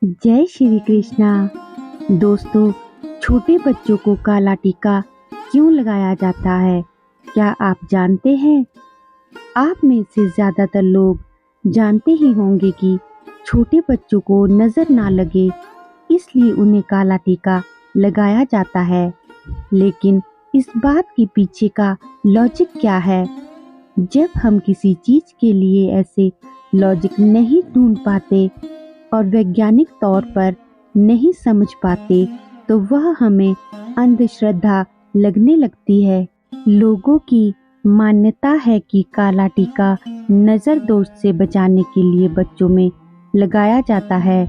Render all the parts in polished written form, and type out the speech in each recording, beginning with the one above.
जय श्री कृष्णा। दोस्तों, छोटे बच्चों को काला टीका क्यों लगाया जाता है, क्या आप जानते हैं? आप में से ज़्यादातर लोग जानते ही होंगे कि छोटे बच्चों को नज़र ना लगे इसलिए उन्हें काला टीका लगाया जाता है। लेकिन इस बात के पीछे का लॉजिक क्या है? जब हम किसी चीज़ के लिए ऐसे लॉजिक नहीं ढूंढ पाते और वैज्ञानिक तौर पर नहीं समझ पाते तो वह हमें अंधश्रद्धा लगने लगती है। लोगों की मान्यता है कि काला टीका नज़र दोष से बचाने के लिए बच्चों में लगाया जाता है।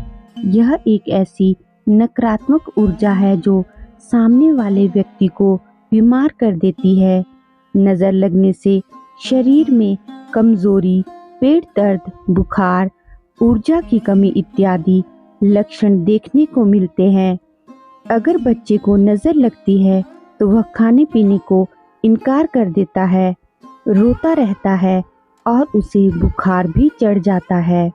यह एक ऐसी नकारात्मक ऊर्जा है जो सामने वाले व्यक्ति को बीमार कर देती है। नज़र लगने से शरीर में कमजोरी, पेट दर्द, बुखार, ऊर्जा की कमी इत्यादि लक्षण देखने को मिलते हैं। अगर बच्चे को नज़र लगती है तो वह खाने पीने को इनकार कर देता है, रोता रहता है और उसे बुखार भी चढ़ जाता है।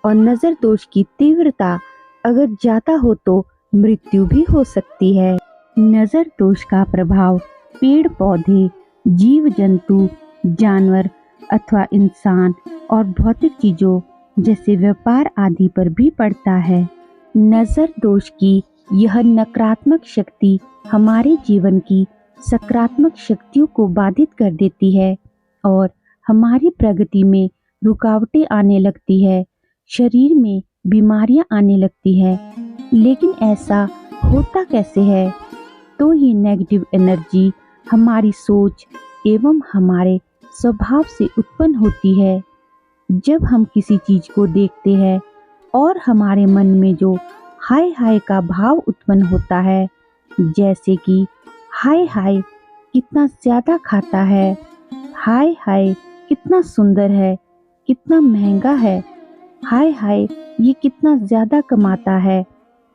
और नज़र दोष की तीव्रता अगर ज़्यादा हो तो मृत्यु भी हो सकती है। नज़र दोष का प्रभाव पेड़ पौधे, जीव जंतु, जानवर अथवा इंसान और भौतिक चीज़ों जैसे व्यापार आदि पर भी पड़ता है। नज़र दोष की यह नकारात्मक शक्ति हमारे जीवन की सकारात्मक शक्तियों को बाधित कर देती है और हमारी प्रगति में रुकावटें आने लगती है, शरीर में बीमारियां आने लगती है। लेकिन ऐसा होता कैसे है? तो ये नेगेटिव एनर्जी हमारी सोच एवं हमारे स्वभाव से उत्पन्न होती है। जब हम किसी चीज को देखते हैं और हमारे मन में जो हाय हाय का भाव उत्पन्न होता है, जैसे कि हाय हाय कितना ज्यादा खाता है, हाय हाय कितना सुंदर है, कितना महंगा है, हाय हाय ये कितना ज्यादा कमाता है।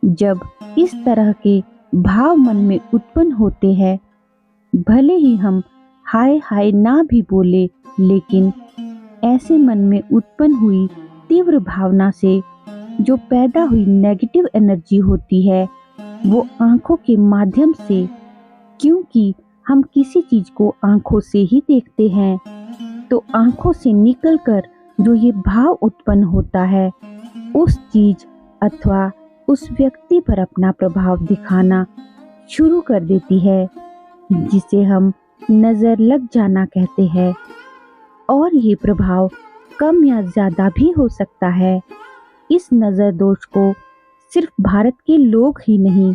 जब इस तरह के भाव मन में उत्पन्न होते हैं, भले ही हम हाय हाय ना भी बोले, लेकिन ऐसे मन में उत्पन्न हुई तीव्र भावना से जो पैदा हुई नेगेटिव एनर्जी होती है वो आंखों के माध्यम से, क्योंकि हम किसी चीज को आंखों से ही देखते हैं, तो आंखों से निकलकर जो ये भाव उत्पन्न होता है उस चीज अथवा उस व्यक्ति पर अपना प्रभाव दिखाना शुरू कर देती है, जिसे हम नजर लग जाना कहते हैं। और ये प्रभाव कम या ज्यादा भी हो सकता है। इस नजर दोष को सिर्फ भारत के लोग ही नहीं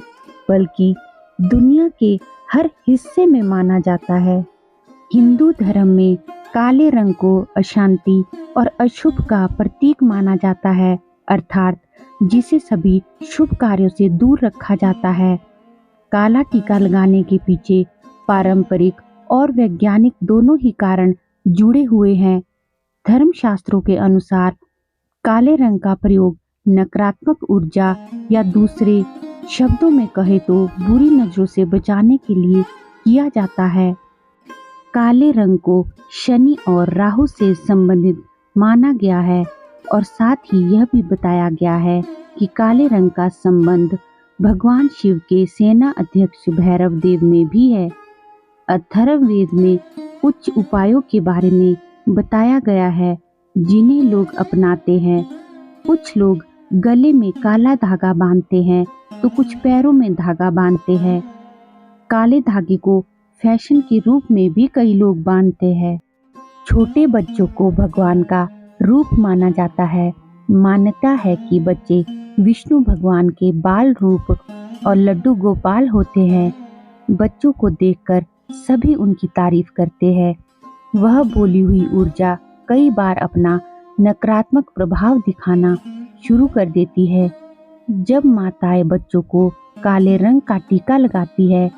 बल्कि दुनिया के हर हिस्से में माना जाता है। हिंदू धर्म में काले रंग को अशांति और अशुभ का प्रतीक माना जाता है, अर्थात जिसे सभी शुभ कार्यों से दूर रखा जाता है। काला टीका लगाने के पीछे पारंपरिक और वैज्ञानिक दोनों ही कारण जुड़े हुए हैं। धर्मशास्त्रों के अनुसार काले रंग का प्रयोग नकारात्मक ऊर्जा या दूसरे शब्दों में कहे तो बुरी नजरों से बचाने के लिए किया जाता है। काले रंग को शनि और राहु से संबंधित माना गया है और साथ ही यह भी बताया गया है कि काले रंग का संबंध भगवान शिव के सेना अध्यक्ष भैरव देव में भी है। अथर्ववेद में कुछ उपायों के बारे में बताया गया है जिन्हें लोग अपनाते हैं। कुछ लोग गले में काला धागा बांधते हैं तो कुछ पैरों में धागा बांधते हैं। काले धागे को फैशन के रूप में भी कई लोग बांधते हैं। छोटे बच्चों को भगवान का रूप माना जाता है। मान्यता है कि बच्चे विष्णु भगवान के बाल रूप और लड्डू गोपाल होते हैं। बच्चों को देखकर सभी उनकी तारीफ करते हैं। वह बोली हुई ऊर्जा कई बार अपना नकारात्मक प्रभाव दिखाना शुरू कर देती है। जब माताएं बच्चों को काले रंग का टीका लगाती है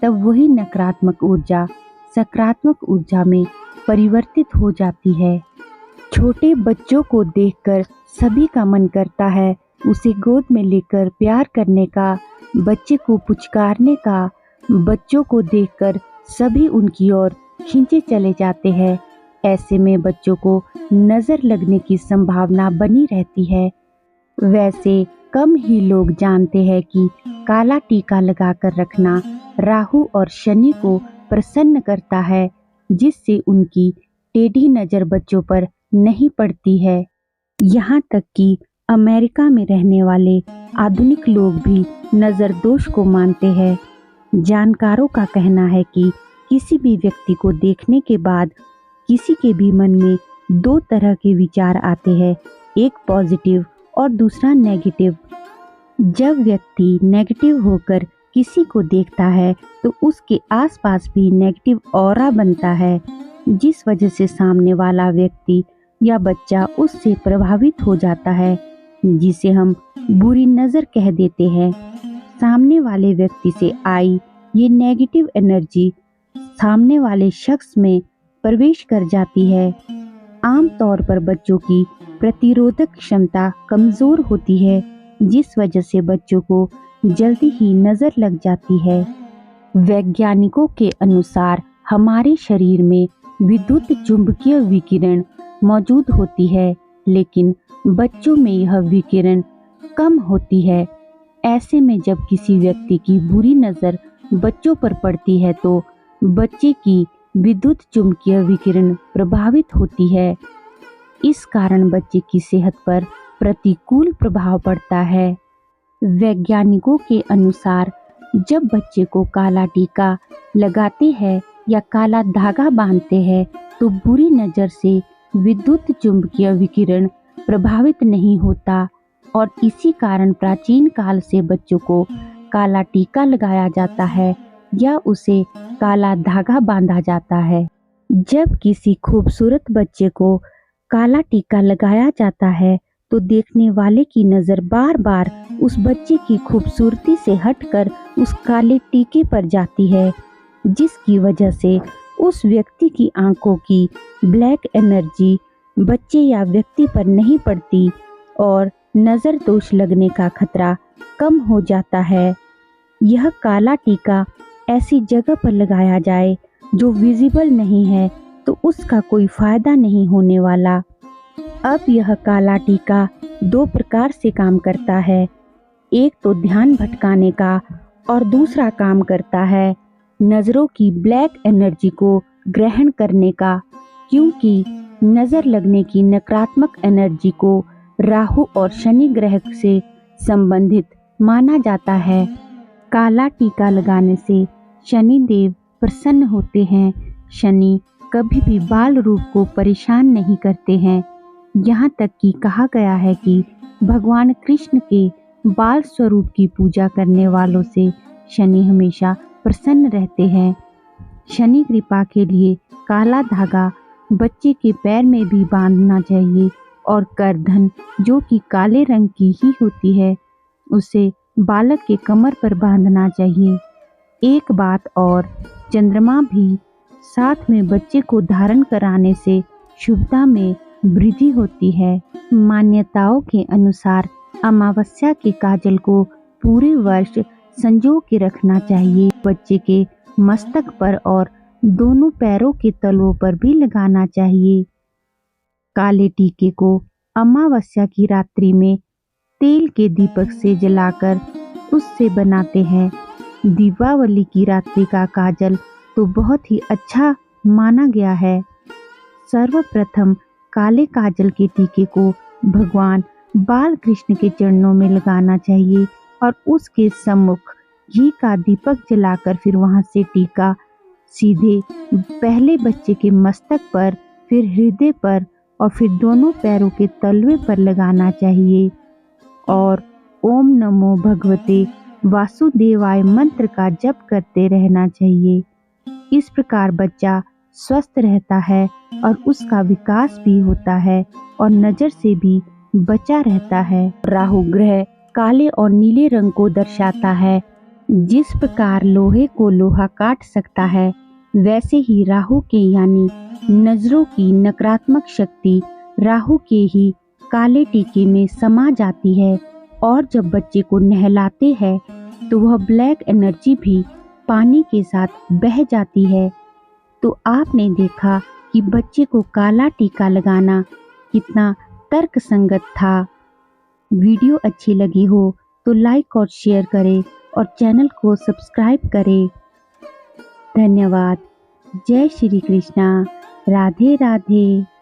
तब वही नकारात्मक ऊर्जा सकारात्मक ऊर्जा में परिवर्तित हो जाती है। छोटे बच्चों को देखकर सभी का मन करता है उसे गोद में लेकर प्यार करने का, बच्चे को पुचकारने का। बच्चों को देखकर सभी उनकी ओर खींचे चले जाते हैं। ऐसे में बच्चों को नजर लगने की संभावना बनी रहती है। वैसे कम ही लोग जानते हैं कि काला टीका लगाकर रखना राहु और शनि को प्रसन्न करता है, जिससे उनकी टेढ़ी नजर बच्चों पर नहीं पड़ती है। यहाँ तक कि अमेरिका में रहने वाले आधुनिक लोग भी नजर दोष को मानते हैं। जानकारों का कहना है कि किसी भी व्यक्ति को देखने के बाद किसी के भी मन में दो तरह के विचार आते हैं, एक पॉजिटिव और दूसरा नेगेटिव। जब व्यक्ति नेगेटिव होकर किसी को देखता है तो उसके आसपास भी नेगेटिव ऑरा बनता है, जिस वजह से सामने वाला व्यक्ति या बच्चा उससे प्रभावित हो जाता है, जिसे हम बुरी नज़र कह देते हैं। सामने वाले व्यक्ति से आई ये नेगेटिव एनर्जी सामने वाले शख्स में प्रवेश कर जाती है। आमतौर पर बच्चों की प्रतिरोधक क्षमता कमज़ोर होती है, जिस वजह से बच्चों को जल्दी ही नज़र लग जाती है। वैज्ञानिकों के अनुसार हमारे शरीर में विद्युत चुंबकीय विकिरण मौजूद होती है, लेकिन बच्चों में यह विकिरण कम होती है। ऐसे में जब किसी व्यक्ति की बुरी नज़र बच्चों पर पड़ती है तो बच्चे की विद्युत चुंबकीय विकिरण प्रभावित होती है। इस कारण बच्चे की सेहत पर प्रतिकूल प्रभाव पड़ता है। वैज्ञानिकों के अनुसार जब बच्चे को काला टीका लगाते हैं या काला धागा बांधते हैं तो बुरी नज़र से विद्युत चुंबकीय विकिरण प्रभावित नहीं होता, और इसी कारण प्राचीन काल से बच्चों को काला टीका लगाया जाता है या उसे काला धागा बांधा जाता है। जब किसी खूबसूरत बच्चे को काला टीका लगाया जाता है तो देखने वाले की नज़र बार बार उस बच्चे की खूबसूरती से हटकर उस काले टीके पर जाती है, जिसकी वजह से उस व्यक्ति की आंखों की ब्लैक एनर्जी बच्चे या व्यक्ति पर नहीं पड़ती और नज़र दोष लगने का खतरा कम हो जाता है। यह काला टीका ऐसी जगह पर लगाया जाए जो विजिबल नहीं है तो उसका कोई फायदा नहीं होने वाला। अब यह काला टीका दो प्रकार से काम करता है, एक तो ध्यान भटकाने का और दूसरा काम करता है नज़रों की ब्लैक एनर्जी को ग्रहण करने का, क्योंकि नज़र लगने की नकारात्मक एनर्जी को राहु और शनि ग्रह से संबंधित माना जाता है। काला टीका लगाने से शनि देव प्रसन्न होते हैं। शनि कभी भी बाल रूप को परेशान नहीं करते हैं। यहाँ तक कि कहा गया है कि भगवान कृष्ण के बाल स्वरूप की पूजा करने वालों से शनि हमेशा प्रसन्न रहते हैं। शनि कृपा के लिए काला धागा बच्चे के पैर में भी बांधना चाहिए और करधन, जो कि काले रंग की ही होती है, उसे बालक के कमर पर बांधना चाहिए। एक बात और, चंद्रमा भी साथ में बच्चे को धारण कराने से शुभता में वृद्धि होती है। मान्यताओं के अनुसार अमावस्या के काजल को पूरे वर्ष संजो के रखना चाहिए। बच्चे के मस्तक पर और दोनों पैरों के तलवों पर भी लगाना चाहिए। काले टीके को अमावस्या की रात्रि में तेल के दीपक से जलाकर उससे बनाते हैं। दीपावली की रात्रि का काजल तो बहुत ही अच्छा माना गया है। सर्वप्रथम काले काजल के टीके को भगवान बाल कृष्ण के चरणों में लगाना चाहिए और उसके सम्मुख घी का दीपक जलाकर फिर वहां से टीका सीधे पहले बच्चे के मस्तक पर, फिर हृदय पर और फिर दोनों पैरों के तलवे पर लगाना चाहिए और ओम नमो भगवते वासुदेवाय मंत्र का जप करते रहना चाहिए। इस प्रकार बच्चा स्वस्थ रहता है और उसका विकास भी होता है और नज़र से भी बचा रहता है। राहु ग्रह काले और नीले रंग को दर्शाता है। जिस प्रकार लोहे को लोहा काट सकता है, वैसे ही राहु के यानी नजरों की नकारात्मक शक्ति राहु के ही काले टीके में समा जाती है और जब बच्चे को नहलाते हैं तो वह ब्लैक एनर्जी भी पानी के साथ बह जाती है। तो आपने देखा कि बच्चे को काला टीका लगाना कितना तर्कसंगत था। वीडियो अच्छी लगी हो तो लाइक और शेयर करें और चैनल को सब्सक्राइब करें। धन्यवाद। जय श्री कृष्णा। राधे राधे।